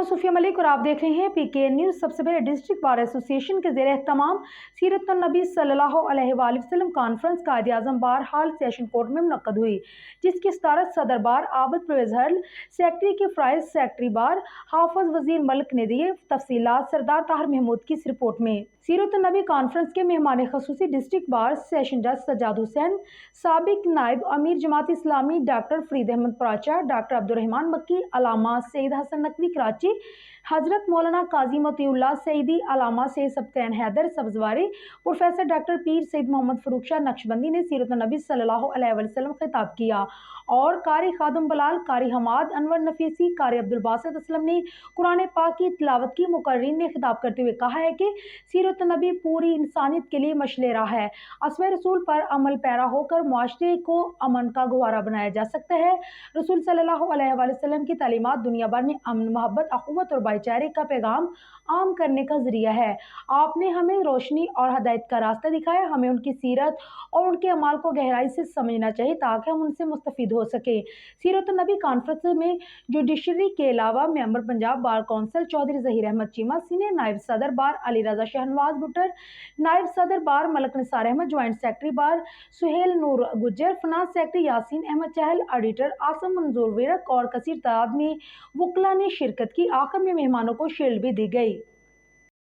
मैं सुफिया मलिक और आप देख रहे हैं पीके न्यूज़। सबसे पहले डिस्ट्रिक्ट बार एसोसिएशन के ज़ेर एहतमाम सीरत नबी सल्लल्लाहु अलैहि वसल्लम कॉन्फ्रेंस कायदे आज़म बार हाल सेशन कोर्ट में मुनक्कद हुई, जिसकी सदारत सदर बार आबद परवेज़ हर्ल, सेक्रेटरी के फ्राइज सेक्रेटरी बार हाफिज वजीर मलिक ने दिए। तफसीलात सरदार ताहिर महमूद की इस रिपोर्ट में। सीरत नबी कॉन्फ्रेंस के मेहमान खसूसी डिस्ट्रिक्ट बार सेशन जज सज्जाद हुसैन, साबिक नायब अमीर जमात इस्लामी डॉक्टर फरीद अहमद प्राचा, डॉक्टर अब्दुर्रहमान मक्की, अलामा सईद हसन नकवी कराची, हजरत मौलाना काजी मोतीउल्लाह सईदी, अलामा सैयद सबतैन हैदर सब्जवारी, प्रोफेसर डॉक्टर पीर सईद मोहम्मद फरूख शाह नक्शबंदी ने सीरत नबी सल्लल्लाहु अलैहि वसल्लम खिताब किया और कारी खादम बलाल, कारी हमाद अनवर नफीसी, कारी अब्दुल बासित असलम ने कुरान पाक की तिलावत की। मुकर्रीन ने खिताब करते हुए कहा है कि सीरत नबी पूरी इंसानियत के लिए मशले राह है। अस्वे रसूल पर अमल पैरा होकर मुआशरे को अमन का गवारा बनाया जा सकता है। रसूल सल्लल्लाहु अलैहि वसल्लम की तालीमात दुनिया भर में अमन, मोहब्बत, अखुवत और भाईचारे का पैगाम आम करने का जरिया है। आपने हमें रोशनी और हदायत का रास्ता दिखाया। हमें उनकी सीरत और उनके अमाल को गहराई से समझना चाहिए ताकि हम उनसे मुस्तफीद हो सके। सीरत नबी कॉन्फ्रेंस में जुडिशरी के अलावा member Punjab bar council Chaudhry Zaheer Ahmed Cheema, senior नायब सदर बार अली रजा शहनवाज भुट्टर, नायब सदर bar Malik Nisar Ahmed, joint secretary bar Suhail Noor Gujjar, finance secretary Yasin Ahmed Chahal, auditor Asim Manzoor Virk और कसीर तादाद में वकला ने शिरकत की। आखिर में मेहमानों को शील्ड भी दी गई।